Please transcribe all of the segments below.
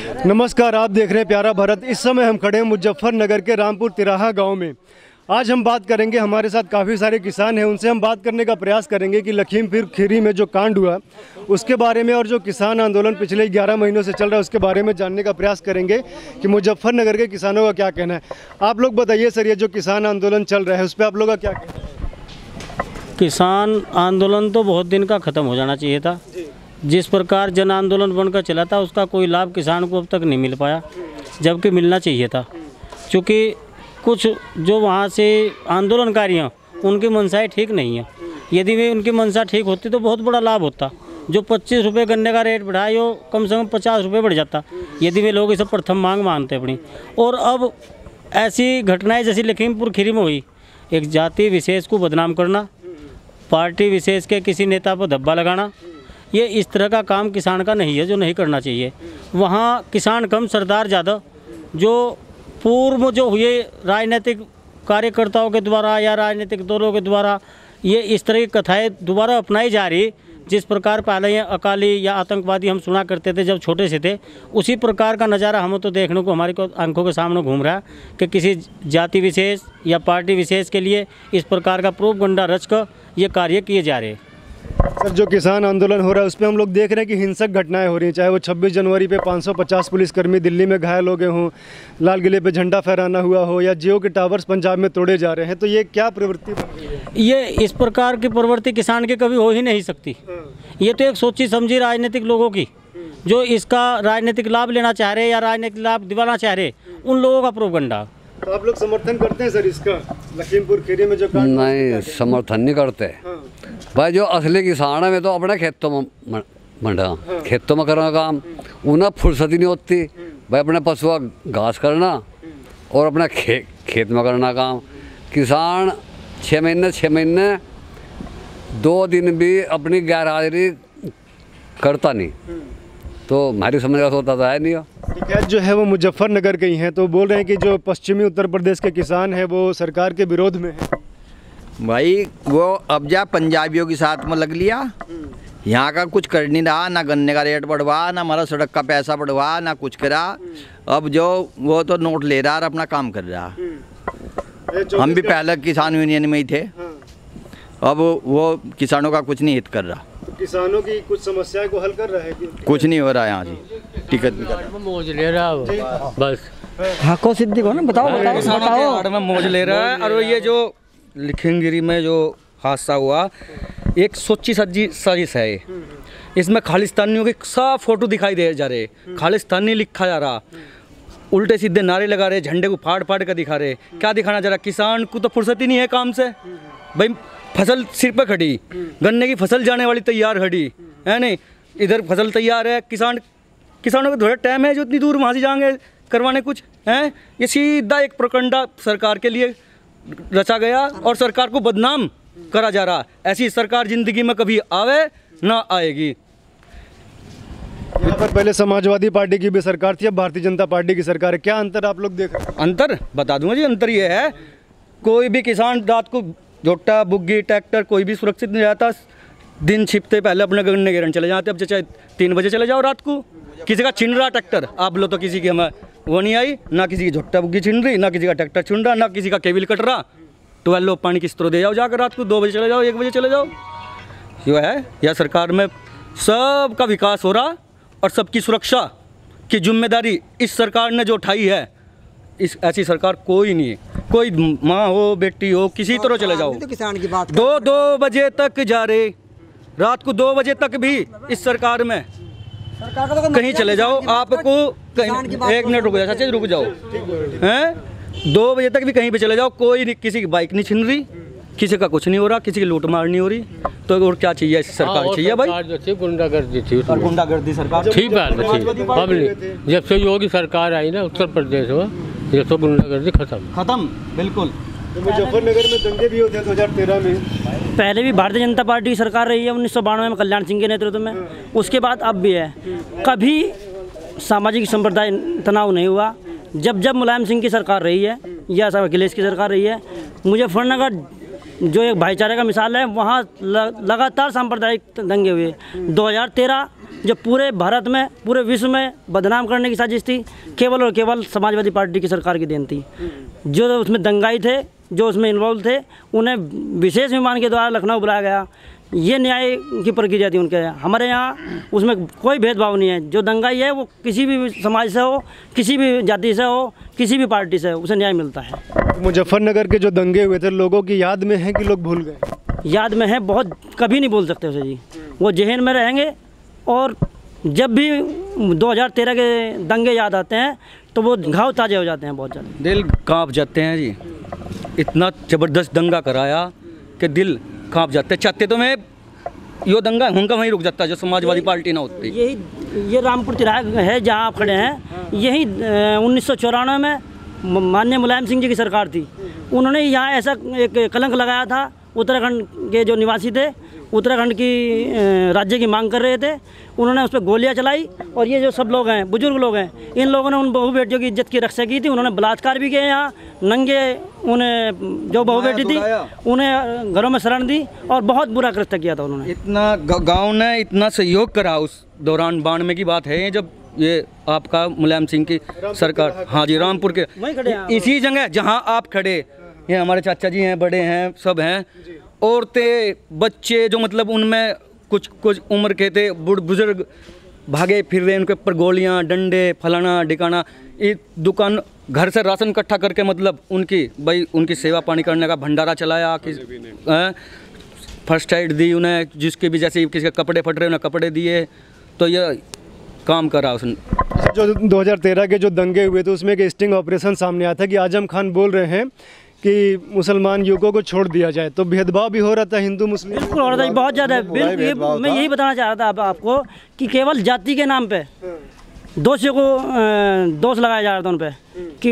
नमस्कार, आप देख रहे हैं प्यारा भारत। इस समय हम खड़े हैं मुजफ्फरनगर के रामपुर तिराहा गांव में। आज हम बात करेंगे, हमारे साथ काफ़ी सारे किसान हैं, उनसे हम बात करने का प्रयास करेंगे कि लखीमपुर खीरी में जो कांड हुआ उसके बारे में और जो किसान आंदोलन पिछले 11 महीनों से चल रहा है उसके बारे में जानने का प्रयास करेंगे कि मुजफ्फरनगर के किसानों का क्या कहना है। आप लोग बताइए सर, ये जो किसान आंदोलन चल रहा है उस पर आप लोग का क्या कहना है? किसान आंदोलन तो बहुत दिन का ख़त्म हो जाना चाहिए था। जिस प्रकार जन आंदोलन बनकर चला था उसका कोई लाभ किसान को अब तक नहीं मिल पाया, जबकि मिलना चाहिए था। क्योंकि कुछ जो वहाँ से आंदोलनकारी हैं उनकी मंशाएं ठीक नहीं है। यदि वे उनकी मंशा ठीक होती तो बहुत बड़ा लाभ होता। जो 25 रुपये गन्ने का रेट बढ़ाए वो कम से कम 50 रुपये बढ़ जाता, यदि वे लोग इसे प्रथम मांग मानते अपनी। और अब ऐसी घटनाएं जैसी लखीमपुर खीरी में हुई, एक जाति विशेष को बदनाम करना, पार्टी विशेष के किसी नेता पर धब्बा लगाना, ये इस तरह का काम किसान का नहीं है, जो नहीं करना चाहिए। वहाँ किसान कम सरदार ज़्यादा, जो पूर्व जो हुए राजनीतिक कार्यकर्ताओं के द्वारा या राजनीतिक दलों के द्वारा ये इस तरह की कथाएं दोबारा अपनाई जा रही। जिस प्रकार पहले अकाली या आतंकवादी हम सुना करते थे जब छोटे से थे, उसी प्रकार का नज़ारा हमें तो देखने को हमारी आंखों के सामने घूम रहा है कि किसी जाति विशेष या पार्टी विशेष के लिए इस प्रकार का प्रोपगंडा रचकर ये कार्य किए जा रहे हैं। सर, जो किसान आंदोलन हो रहा है उस पर हम लोग देख रहे हैं कि हिंसक घटनाएं हो रही हैं, चाहे वो 26 जनवरी पे 550 पुलिसकर्मी दिल्ली में घायल हो गए हों, लाल किले पे झंडा फहराना हुआ हो, या जियो के टावर्स पंजाब में तोड़े जा रहे हैं। तो ये क्या प्रवृत्ति बन रही है? ये इस प्रकार की प्रवृत्ति किसान की कभी हो ही नहीं सकती। ये तो एक सोची समझी राजनीतिक लोगों की, जो इसका राजनीतिक लाभ लेना चाह रहे या राजनीतिक लाभ दिलाना चाह रहे, उन लोगों का प्रोपगंडा। तो आप लोग समर्थन करते हैं सर इसका? लखीमपुर खीरी में जो नहीं, समर्थन नहीं करते। भाई जो असली किसान है वे तो अपने खेतों में मंडा, खेतों में करना काम, उन्हें फुर्सत ही नहीं होती। भाई अपने पशुआ घास करना और अपना खेत में करना काम। किसान 6 महीने 2 दिन भी अपनी गैर हाजिरी करता नहीं, तो हमारी समझ का होता तो है नहीं हो। ठीक है, जो है वो मुजफ्फरनगर के ही हैं, तो बोल रहे हैं कि जो पश्चिमी उत्तर प्रदेश के किसान हैं वो सरकार के विरोध में है। भाई वो अब जा पंजाबियों के साथ में लग लिया, यहाँ का कुछ कर नहीं रहा, ना गन्ने का रेट बढ़वा, ना हमारा सड़क का पैसा बढ़वा, ना कुछ करा। अब जो वो तो नोट ले रहा और अपना काम कर रहा। हम भी पहले किसान यूनियन में ही थे, अब वो किसानों का कुछ नहीं हित कर रहा। तो किसानों की कुछ समस्याएं को हल कर रहा है कि कुछ नहीं हो रहा यहाँ से, टिकट मौज ले रहा बस। हाँ को सिद्धि को ना बताओ में मौज ले रहा है। और ये जो लखीमपुर में जो हादसा हुआ, एक सोची सज्जी साजिश है। इसमें खालिस्तानियों के सब फोटो दिखाई दे जा रहे, खालिस्तानी लिखा जा रहा, उल्टे सीधे नारे लगा रहे, झंडे को फाड़ फाड़ कर दिखा रहे। क्या दिखाना जा रहा? किसान को तो फुर्सत ही नहीं है काम से। भाई फसल सिर पर खड़ी, गन्ने की फसल जाने वाली तैयार खड़ी है, नहीं इधर फसल तैयार है। किसानों को थोड़ा टाइम है जो इतनी दूर वहाँ से जाएंगे करवाने कुछ हैं। ये सीधा एक प्रोपगंडा सरकार के लिए रचा गया और सरकार को बदनाम करा जा रहा। ऐसी सरकार जिंदगी में कभी आवे ना आएगी। यहाँ पर पहले समाजवादी पार्टी की भी सरकार थी, अब भारतीय जनता पार्टी की सरकार है। क्या अंतर आप लोग देख रहे हैं? अंतर बता दूंगा जी। अंतर ये है, कोई भी किसान रात को झोटा बुग्गी ट्रैक्टर कोई भी सुरक्षित नहीं रहता। दिन छिपते पहले अपने गन्ने गिरन चले जाते। अब चाहे 3 बजे चले जाओ रात को, किसी का छिन रहा ट्रैक्टर, आप लो तो किसी की हमें वो नहीं आई, ना किसी की झोटा बुग्गी छिन रही, ना किसी का ट्रैक्टर छिन रहा, ना किसी का केबल कट रहा। 12 लो पानी किस तरह दे जाओ जाकर रात को, 2 बजे चले जाओ, 1 बजे चले जाओ। यो है यह सरकार में सबका विकास हो रहा और सबकी सुरक्षा की जिम्मेदारी इस सरकार ने जो उठाई है, इस ऐसी सरकार कोई नहीं है। कोई माँ हो बेटी हो किसी तरह चले जाओ, तो किसान की बात 2 बजे तक जा रहे, रात को 2 बजे तक भी इस सरकार में कहीं चले जाओ। आपको कहीं 1 मिनट रुक जाओ, चाचा रुक जाओ, हैं 2 बजे तक भी कहीं पे चले जाओ, कोई नहीं, किसी की बाइक नहीं छिन रही, किसी का कुछ नहीं हो रहा, किसी की लूट मार नहीं हो रही। तो और क्या चाहिए इस सरकार चाहिए भाई? गुंडागर्दी थी, गुंडागर्दी सरकार ठीक बात थी। पब्लिक जब से योगी सरकार आई ना उत्तर प्रदेश में, जब से गुंडागर्दी खत्म बिल्कुल। तो मुजफ्फरनगर में दंगे भी होते हैं 2013 में। पहले भी भारतीय जनता पार्टी की सरकार रही है 1992 में कल्याण सिंह के नेतृत्व में, उसके बाद अब भी है। कभी सामाजिक संप्रदाय तनाव नहीं हुआ। जब मुलायम सिंह की सरकार रही है या अखिलेश की सरकार रही है, मुजफ्फरनगर जो एक भाईचारे का मिसाल है, वहाँ लगातार सांप्रदायिक दंगे हुए। 2013 जो पूरे भारत में, पूरे विश्व में बदनाम करने की साजिश थी, केवल और केवल समाजवादी पार्टी की सरकार की देन थी। जो उसमें दंगाई थे, जो उसमें इन्वॉल्व थे, उन्हें विशेष विमान के द्वारा लखनऊ बुलाया गया। ये न्याय की प्रक्रिया थी उनके। हमारे यहाँ उसमें कोई भेदभाव नहीं है। जो दंगाई है वो किसी भी समाज से हो, किसी भी जाति से हो, किसी भी पार्टी से, उसे न्याय मिलता है। मुजफ्फरनगर के जो दंगे हुए थे, लोगों की याद में है कि लोग भूल गए? याद में है, बहुत, कभी नहीं भूल सकते उसे जी। वो जहन में रहेंगे। और जब भी 2013 के दंगे याद आते हैं तो वो घाव ताजे हो जाते हैं बहुत ज़्यादा। दिल कांप जाते हैं जी। इतना ज़बरदस्त दंगा कराया कि दिल कांप जाते। चाहते तो मैं यो दंगा उनका वहीं रुक जाता जो समाजवादी पार्टी ना होती। ये रामपुर तिराहा है जहाँ आप खड़े हैं। यही 1994 में माननीय मुलायम सिंह जी की सरकार थी। उन्होंने यहाँ ऐसा एक कलंक लगाया था। उत्तराखंड के जो निवासी थे, उत्तराखंड की राज्य की मांग कर रहे थे, उन्होंने उस पर गोलियां चलाई। और ये जो सब लोग हैं, बुजुर्ग लोग हैं, इन लोगों ने उन बहू बेटियों की इज्जत की रक्षा की थी। उन्होंने बलात्कार भी किए यहाँ, नंगे उन्हें जो बहू बेटी थी उन्हें घरों में शरण दी और बहुत बुरा कृत्य किया था उन्होंने। इतना गांव ने इतना सहयोग करा उस दौरान। 92 की बात है जब ये आपका मुलायम सिंह की सरकार, हाँ जी, रामपुर के इसी जगह जहाँ आप खड़े, ये हमारे चाचा जी हैं, बड़े हैं, सब हैं, औरतें, बच्चे, जो मतलब उनमें कुछ उम्र के थे, बुजुर्ग भागे फिर रहे, उनके ऊपर गोलियां, डंडे, फलाना ढिकाना। ये दुकान घर से राशन इकट्ठा करके मतलब उनकी सेवा पानी करने का भंडारा चलाया। फर्स्ट एड दी उन्हें, जिसके भी जैसे किसी के कपड़े फट रहे उन्हें कपड़े दिए। तो ये काम करा उसने। जो 2013 के जो दंगे हुए थे उसमें एक स्टिंग ऑपरेशन सामने आया था कि आजम खान बोल रहे हैं कि मुसलमान युवकों को छोड़ दिया जाए। तो भेदभाव भी हो रहा था हिंदू मुस्लिम? बिल्कुल हो रहा था, बहुत ज़्यादा। मैं यही बताना चाह रहा था आपको कि केवल जाति के नाम पे दोषियों को दोष लगाया जा रहा था उन पर। कि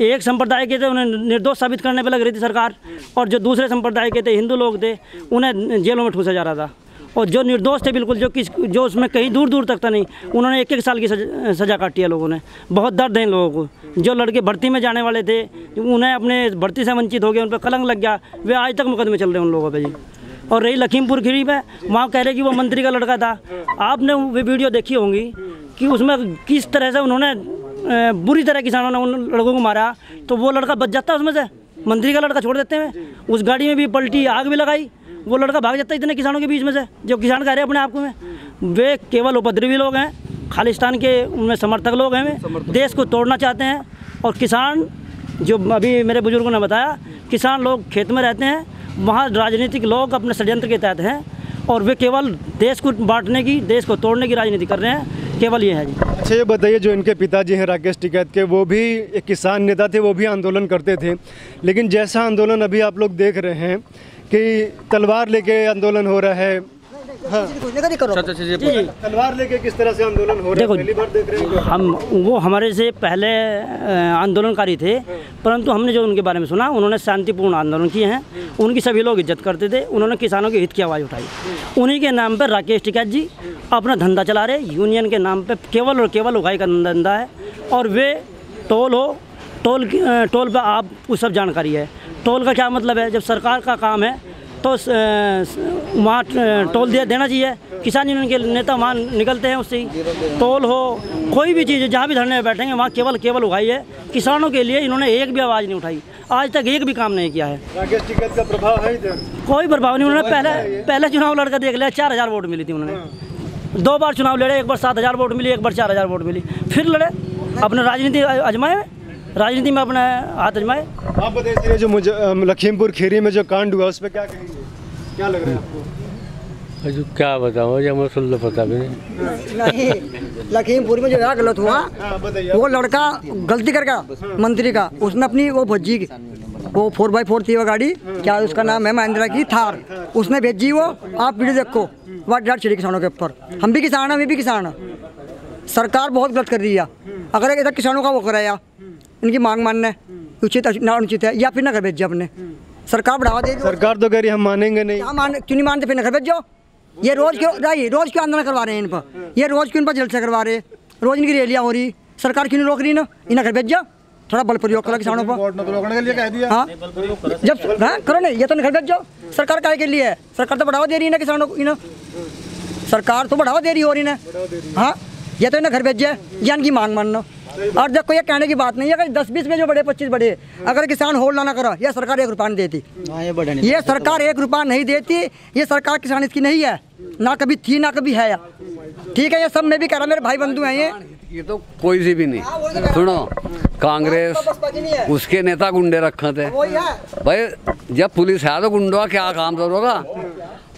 एक संप्रदाय के थे, उन्हें निर्दोष साबित करने पे लग रही थी सरकार, और जो दूसरे संप्रदाय के थे, हिंदू लोग थे, उन्हें जेलों में ठूसा जा रहा था। और जो निर्दोष थे बिल्कुल, जो उसमें कहीं दूर दूर तक था नहीं, उन्होंने 1-1 साल की सज़ा काटी है लोगों ने। बहुत दर्द है इन लोगों को। जो लड़के भर्ती में जाने वाले थे, उन्हें अपने भर्ती से वंचित हो गए, उन पर कलंक लग गया, वे आज तक मुकदमे चल रहे हैं उन लोगों पे जी। और रही लखीमपुर खीरी पे, वहाँ कह रहे कि वो मंत्री का लड़का था। आपने वो वीडियो देखी होंगी कि उसमें किस तरह से उन्होंने बुरी तरह किसानों ने उन लड़कों को मारा। तो वो लड़का बच जाता उसमें से, मंत्री का लड़का छोड़ देते हैं। उस गाड़ी में भी पलटी, आग भी लगाई, वो लड़का भाग जाता है इतने किसानों के बीच में से, जो किसान कह रहे हैं अपने आप में। वे केवल उपद्रवी लोग हैं, खालिस्तान के उनमें समर्थक लोग हैं, वे देश को तोड़ना चाहते हैं। और किसान, जो अभी मेरे बुजुर्गों ने बताया, किसान लोग खेत में रहते हैं, वहाँ राजनीतिक लोग अपने षड्यंत्र के तहत हैं और वे केवल देश को बांटने की, देश को तोड़ने की राजनीति कर रहे हैं। केवल ये है जी। अच्छा, ये बताइए, जो इनके पिताजी हैं राकेश टिकैत के, वो भी एक किसान नेता थे, वो भी आंदोलन करते थे। लेकिन जैसा आंदोलन अभी आप लोग देख रहे हैं कि तलवार लेके आंदोलन हो रहा है। हाँ। तलवार लेके किस तरह से आंदोलन हो रहा है? पहली बार देख रहे हैं वो हमारे से पहले आंदोलन थे, परंतु हमने जो उनके बारे में सुना, उन्होंने शांतिपूर्ण आंदोलन किए हैं। उनकी सभी लोग इज्जत करते थे। उन्होंने किसानों के हित की आवाज़ उठाई। उन्हीं के नाम पर राकेश टिकैत जी अपना धंधा चला रहे। यूनियन के नाम पर केवल और केवल उगाई का धंधा है। और वे टोल पर आपको सब जानकारी है। टोल का क्या मतलब है? जब सरकार का काम है तो वहाँ टोल देना चाहिए। किसान यूनियन के नेता वहाँ निकलते हैं, उससे ही टोल हो, कोई भी चीज़ जहाँ भी धरने में बैठेंगे वहाँ केवल उगाई है। किसानों के लिए इन्होंने एक भी आवाज़ नहीं उठाई, आज तक एक भी काम नहीं किया है। राकेश टिकैत का प्रभाव है इधर? कोई प्रभाव नहीं। उन्होंने पहले चुनाव लड़का देख लिया, 4000 वोट मिली थी उन्होंने। 2 बार चुनाव लड़े, एक बार 7000 वोट मिली, एक बार 4000 वोट मिली। फिर लड़े, अपने राजनीति आजमाए, राजनीति में अपना हाथ आजमाए। आप बताइए, जो मुझे लखीमपुर खीरी में जो कांड हुआ उस पर क्या कहेंगे? क्या लग रहा है आपको? क्या बताऊँ, जब मुझे पता भी नहीं। लखीमपुर में जो गलत हुआ, वो लड़का गलती कर गया मंत्री का। उसने अपनी वो भज्जी वो 4x4 थी वो गाड़ी, क्या उसका नाम है, महिंद्रा की थार, उसने भेजी। वो आप वीडियो देखो, वाट डाट चढ़ी किसानों के ऊपर। हम भी किसान हैं, मैं भी किसान हैं। सरकार बहुत गलत कर रही है। अगर इधर किसानों का वो कराया, इनकी मांग मानना उचित ना अनुचित है, या फिर ना घर भेजिए अपने। सरकार बढ़ावा दे। सरकार तो कह रही हम मानेंगे नहीं। क्यों नहीं मानते? फिर ना घर भेजो। ये रोज क्यों आंदोलन करवा रहे हैं इन पर? ये रोज क्यों इन पर जलसे करवा रहे? रोज इनकी रैलियाँ हो रही, सरकार क्यों नहीं रोक रही ना? इन्हें घर भेजो, थोड़ा बल प्रयोग करो किसानों पर। हाँ, जब करो नहीं, ये तो घर भेजो। सरकार काहे के लिए है? सरकार तो बढ़ावा दे रही है ना किसानों को। सरकार तो बढ़ावा दे रही हो रही ने। हाँ, ये तो इन्हें घर भेजे या इनकी मांग मानना। और देखो ये कहने की बात नहीं है, अगर 10-20 में जो बड़े 25 बड़े, अगर किसान होल्ड ना करा, ये सरकार 1 रुपया नहीं देती। ये सरकार 1 रुपया नहीं देती। ये सरकार किसान इसकी नहीं है, ना कभी थी ना कभी है। ठीक है, ये सब मैं भी कह रहा, मेरे भाई बंधु हैं ये तो कोई सी भी नहीं। सुनो, कांग्रेस उसके नेता गुंडे रखे थे भाई। जब पुलिस है तो गुंडों का क्या काम करोगा।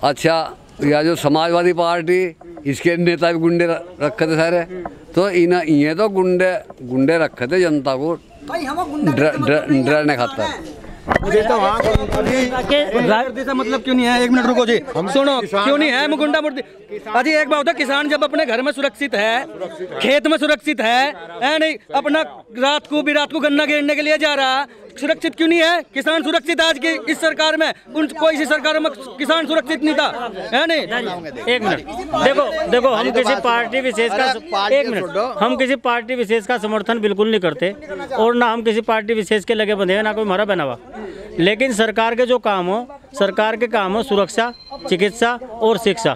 अच्छा, या जो समाजवादी पार्टी, इसके नेता भी गुंडे रखे थे सारे। तो ये तो गुंडे रखे थे जनता को डरने खातर। मतलब क्यों नहीं है? 1 मिनट रुको जी, सुनो, क्यों नहीं है मुकुंडा मूर्ति? अजी एक बात होता है, किसान जब अपने घर में सुरक्षित है, खेत में सुरक्षित है नहीं, अपना रात को गन्ना गिरने के लिए जा रहा, सुरक्षित क्यों नहीं है? किसान सुरक्षित आज की इस सरकार में, कोई सी सरकार में किसान सुरक्षित नहीं था, है नहीं? 1 मिनट, देखो हम किसी पार्टी विशेष का 1 मिनट, हम किसी पार्टी विशेष का समर्थन बिल्कुल नहीं करते और ना हम किसी पार्टी विशेष के लगे बंधे हैं, ना कोई हमारा बना हुआ। लेकिन सरकार के जो काम हो, सरकार के काम हो सुरक्षा, चिकित्सा और शिक्षा,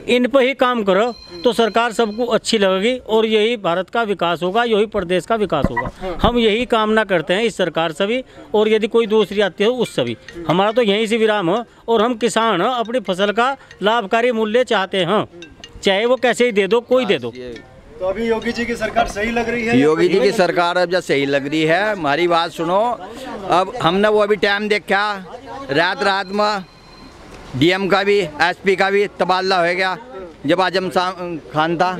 इन पर ही काम करो तो सरकार सबको अच्छी लगेगी और यही भारत का विकास होगा, यही प्रदेश का विकास होगा। हम यही कामना करते हैं इस सरकार से भी, और यदि कोई दूसरी आती है उससे भी। हमारा तो यहीं से विराम हो, और हम किसान अपनी फसल का लाभकारी मूल्य चाहते हैं, चाहे वो कैसे ही दे दो, कोई दे दो। तो अभी योगी जी की सरकार सही लग रही है? योगी जी की सरकार अब जब सही लग रही है, हमारी बात सुनो। अब हमने वो अभी टाइम देखा, रात में डीएम का भी, एसपी का भी तबादला हो गया। जब आजम खान था,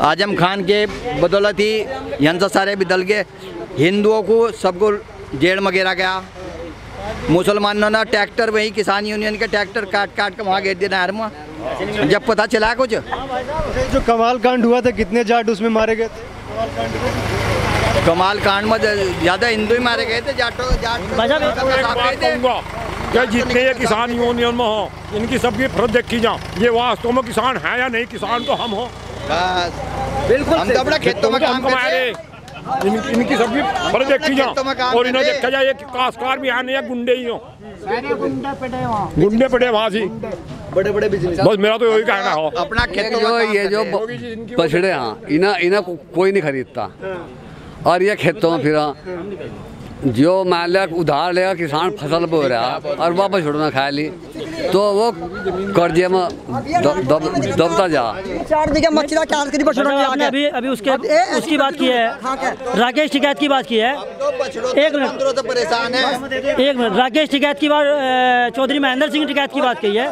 आजम खान के बदौलत ही यहाँ से सारे बदल गए। हिंदुओं को सबको जेल में गिरा गया। मुसलमानों ने ट्रैक्टर, वही किसान यूनियन के ट्रैक्टर काट के वहाँ गिर दिया नहर में। जब पता चला कुछ, जो कमाल कांड हुआ था, कितने जाट उसमें मारे गए थे? कमाल कांड में ज़्यादा हिंदू ही मारे गए थे, जाट क्या जितने ये किसान यूनियन में हो, इनकी सबकी फर्ज देखी जाओ, ये वास्तव में किसान है या नहीं? किसान तो हम हो, बिल्कुल। हम तो अपना खेतों में काम करते, इनकी सबकी फर्ज देखी जाओ। और इन्हें देखा जाए काश्तकार भी है नहीं, गुंडे ही हो, गुंडे पड़े वहाँ से बड़े बिजनेस। बस मेरा तो यही कहना हो। अपना खेतों जो ये जो बछड़े हैं, इन्हें कोई नहीं खरीदता, और ये खेतों में फिरा जो मान लिया उधार लेगा किसान, फसल बो रहा और वापस छोड़ना खा ली, तो वो कर्जे में दबता जा। 4 बीघा मछली क्या करी आपने अभी उसकी बात की है, राकेश टिकैत की बात की है। 1 मिनट परेशान है। 1 मिनट, राकेश टिकैत की बात, चौधरी महेंद्र सिंह टिकैत की बात की है।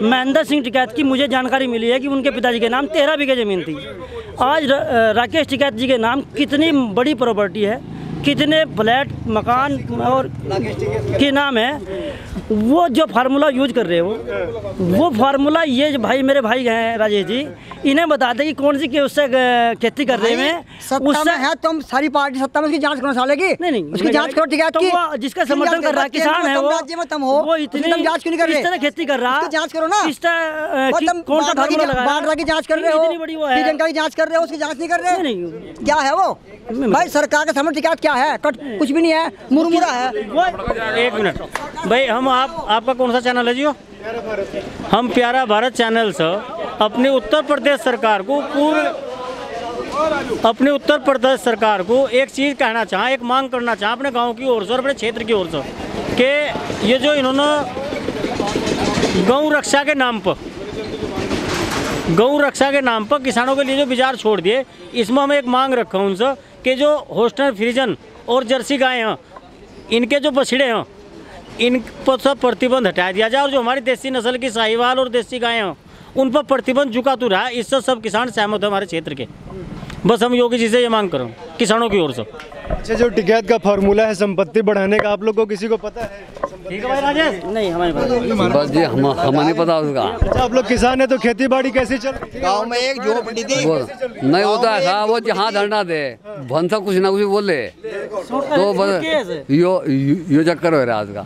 महेंद्र सिंह टिकैत की मुझे जानकारी मिली है कि उनके पिताजी के नाम 13 बीघे ज़मीन थी। आज राकेश टिकैत जी के नाम कितनी बड़ी प्रॉपर्टी है, कितने फ्लैट, मकान और के नाम है। वो जो फार्मूला यूज कर रहे हो, वो फार्मूला ये भाई, मेरे भाई हैं राजेश जी, इन्हें बता दें कि कौन सी के उससे खेती कर रहे हैं। उससे है तुम सारी पार्टी सत्ता में, उसकी जांच करो साले की। नहीं, उसकी जांच करो टिकैत की। जिसका समर्थन कर रहा है किसान है, वो इतनी जांच क्यों नहीं कर रहे? इस तरह खेती कर रहा है, जांच करो ना। कौन सा फार्मूला लगा बाढ़ की जांच कर रहे हो, प्रियंका की जांच कर रहे हो, उसकी जांच नहीं कर रहे? नहीं, क्या है वो भाई? सरकार का समर्थन टिकैत क्या है? कुछ भी नहीं है, मुरमुरा है। 1 मिनट भाई, हम आपका कौन सा चैनल है जी? हम प्यारा भारत चैनल से अपनी उत्तर प्रदेश सरकार को एक चीज़ कहना चाहें, एक मांग करना चाहें अपने गांव की ओर से और अपने क्षेत्र की ओर से, कि ये जो इन्होंने गौ रक्षा के नाम पर किसानों के लिए जो विचार छोड़ दिए, इसमें हम एक मांग रखा उनसे कि जो होस्टन फ्रीजन और जर्सी गायें हैं, इनके जो बछड़े हैं, इन पर सब प्रतिबंध हटा दिया जाए, और जो हमारी देसी नस्ल की साहिवाल और देसी गायें हैं उन पर प्रतिबंध झुकातू रहा है। इससे सब किसान सहमत है हमारे क्षेत्र के। बस हम योगी जी से ये मांग करें किसानों की ओर से। अच्छा, जो टिकैत का फार्मूला है संपत्ति बढ़ाने का, आप लोग को किसी को पता है? ठीक है भाई राजेश, नहीं हमें पता। बस जी हमें नहीं पता उसका। अच्छा, आप लोग किसान है तो खेती बाड़ी कैसे चल रही है? गाँव में एक झोपड़ी थी, नहीं होता ऐसा, वो जहाँ धरना दे भनसा कुछ ना कुछ बोले, तो बस यो चक्कर हो रहा है आज का।